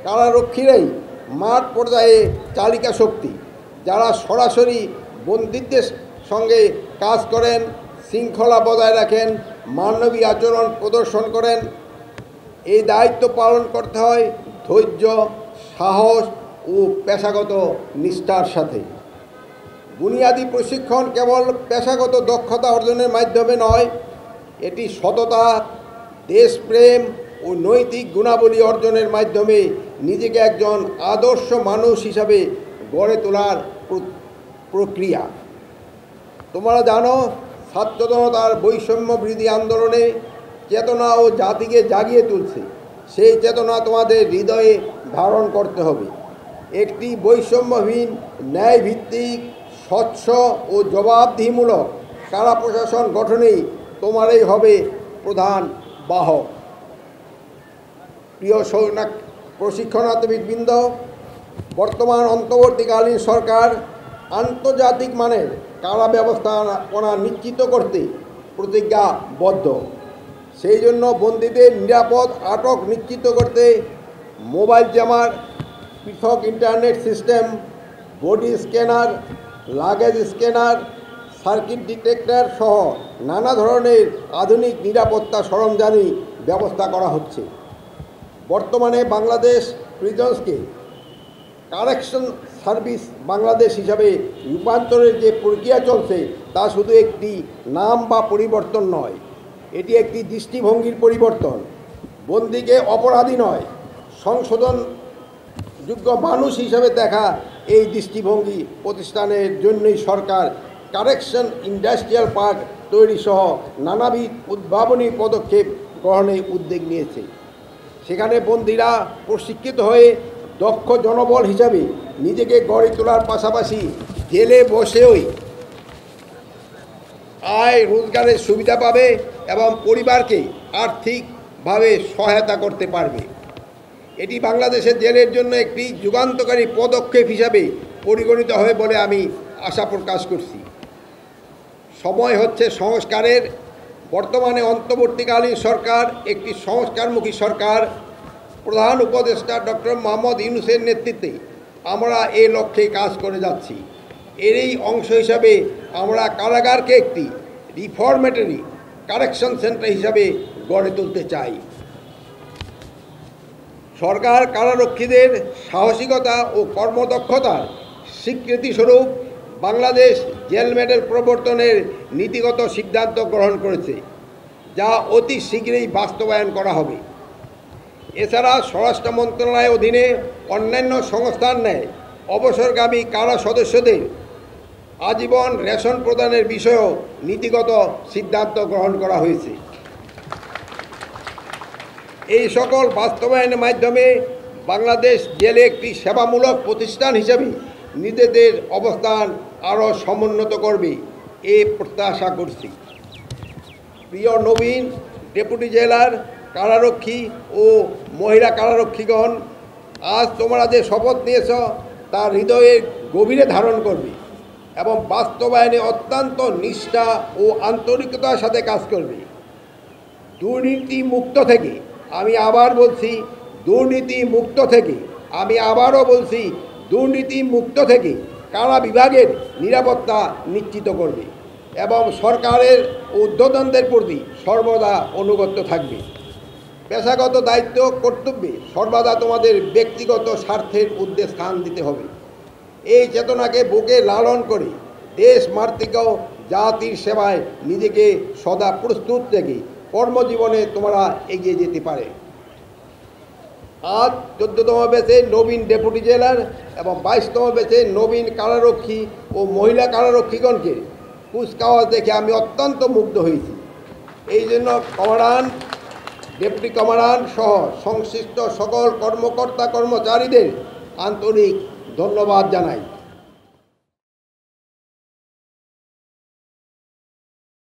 কারারক্ষীরাই মাঠ পর্যায়ে চালিকা শক্তি, যারা সরাসরি বন্দীদের সঙ্গে কাজ করেন, শৃঙ্খলা বজায় রাখেন, মানবীয় আচরণ প্রদর্শন করেন। এই দায়িত্ব পালন করতে হয় ধৈর্য, সাহস ও পেশাগত নিষ্ঠার সাথে। বুনিয়াদী প্রশিক্ষণ কেবল পেশাগত দক্ষতা অর্জনের মাধ্যমে নয়, এটি সততা, দেশপ্রেম ও নৈতিক গুণাবলী অর্জনের মাধ্যমে নিজেকে একজন আদর্শ মানুষ হিসাবে গড়ে তোলার প্রক্রিয়া। তোমরা জানো, ছাত্র জনতার বৈষম্য বিরোধী আন্দোলনে চেতনা ও জাতিকে জাগিয়ে তুলছে। সেই চেতনা তোমাদের হৃদয়ে ধারণ করতে হবে। একটি বৈষম্যহীন, ন্যায়ভিত্তিক, স্বচ্ছ ও জবাবদিহিমূলক কারা প্রশাসন গঠনেই তোমারই হবে প্রধান বাহক। প্রিয় প্রশিক্ষণার্থীবৃন্দ, বর্তমান অন্তর্বর্তীকালীন সরকার আন্তর্জাতিক মানের কারা ব্যবস্থাপনা নিশ্চিত করতে প্রতিজ্ঞাবদ্ধ। সেই জন্য বন্দীদের নিরাপদ আটক নিশ্চিত করতে মোবাইল জামার, পৃথক internet system, body scanner, luggage scanner, circuit detector সহ নানা ধরনের আধুনিক নিরাপত্তা সরঞ্জামই ব্যবস্থা করা হচ্ছে। বর্তমানে বাংলাদেশ প্রিজনসকে কারেকশন সার্ভিস বাংলাদেশ হিসাবে রূপান্তরের যে প্রক্রিয়া চলছে, তা শুধু একটি নাম বা পরিবর্তন নয়, এটি একটি দৃষ্টিভঙ্গির পরিবর্তন। বন্দীকে অপরাধী নয়, সংশোধনযোগ্য মানুষ হিসাবে দেখা এই দৃষ্টিভঙ্গি প্রতিষ্ঠানের জন্যই সরকার কারেকশন ইন্ডাস্ট্রিয়াল পার্ক তৈরি সহ নানাবিধ উদ্ভাবনী পদক্ষেপ গ্রহণে উদ্যোগ নিয়েছে। সেখানে বন্দীরা প্রশিক্ষিত হয়ে দক্ষ জনবল হিসাবে নিজেকে গড়ে তোলার পাশাপাশি জেলে বসেই আয় রোজগারের সুবিধা পাবে এবং পরিবারকে আর্থিকভাবে সহায়তা করতে পারবে। এটি বাংলাদেশের জেলের জন্য একটি যুগান্তকারী পদক্ষেপ হিসাবে পরিগণিত হবে বলে আমি আশা প্রকাশ করছি। সময় হচ্ছে সংস্কারের। বর্তমানে অন্তর্বর্তীকালীন সরকার একটি সংস্কারমুখী সরকার। প্রধান উপদেষ্টা ডক্টর মোহাম্মদ ইউনূসের নেতৃত্বে আমরা এই লক্ষ্যে কাজ করে যাচ্ছি। এরই অংশ হিসাবে আমরা কারাগারকে একটি রিফরমেটরি কারেকশন সেন্টার হিসাবে গড়ে তুলতে চাই। সরকার কারারক্ষীদের সাহসিকতা ও কর্মদক্ষতার স্বীকৃতিস্বরূপ বাংলাদেশ জেল মডেল প্রবর্তনের নীতিগত সিদ্ধান্ত গ্রহণ করেছে, যা অতি শীঘ্রই বাস্তবায়ন করা হবে। এছাড়া স্বরাষ্ট্র মন্ত্রণালয়ের অধীনে অন্যান্য সংস্থার ন্যায় অবসরগামী কারা সদস্যদের আজীবন রেশন প্রদানের বিষয়েও নীতিগত সিদ্ধান্ত গ্রহণ করা হয়েছে। এই সকল বাস্তবায়নের মাধ্যমে বাংলাদেশ জেলে একটি সেবামূলক প্রতিষ্ঠান হিসেবে নিজেদের অবস্থান আরও সমুন্নত করবে এই প্রত্যাশা করছি। প্রিয় নবীন ডেপুটি জেলার কারারক্ষী ও মহিলা কারারক্ষীগণ, আজ তোমরা যে শপথ নিয়েছ তা হৃদয়ে গভীরে ধারণ করবে এবং বাস্তবায়নে অত্যন্ত নিষ্ঠা ও আন্তরিকতার সাথে কাজ করবে। দুর্নীতি মুক্ত থেকে, আমি আবার বলছি, দুর্নীতি মুক্ত থেকে, আমি আবারও বলছি, দুর্নীতি মুক্ত থেকে কারা বিভাগের নিরাপত্তা নিশ্চিত করবে এবং সরকারের ঊর্ধ্বতনদের প্রতি সর্বদা অনুগত থাকবে। পেশাগত দায়িত্ব কর্তব্যে সর্বদা তোমাদের ব্যক্তিগত স্বার্থের ঊর্ধ্বে স্থান দিতে হবে। এই চেতনাকে বুকে লালন করে দেশ মাতৃক জাতির সেবায় নিজেকে সদা প্রস্তুত থেকে কর্মজীবনে তোমরা এগিয়ে যেতে পারে। আজ 14তম ব্যাচে নবীন ডেপুটি জেলার এবং 22তম ব্যাচে নবীন কারারক্ষী ও মহিলা কারারক্ষীগণকে কুচকাওয়াজ দেখে আমি অত্যন্ত মুগ্ধ হয়েছি। এই জন্য কমান্ডার, ডেপুটি কমান্ডার সহ সংশ্লিষ্ট সকল কর্মকর্তা কর্মচারীদের আন্তরিক ধন্যবাদ জানাই।